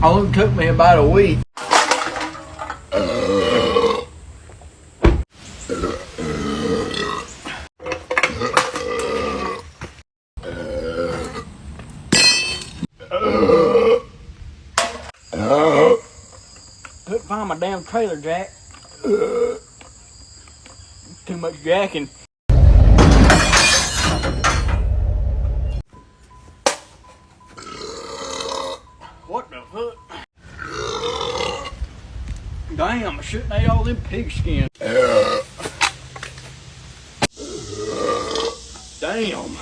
Only took me about a week. Couldn't find my damn trailer jack. Too much jacking. What the fuck? Damn, I shouldn't ate all them pig skins. Damn.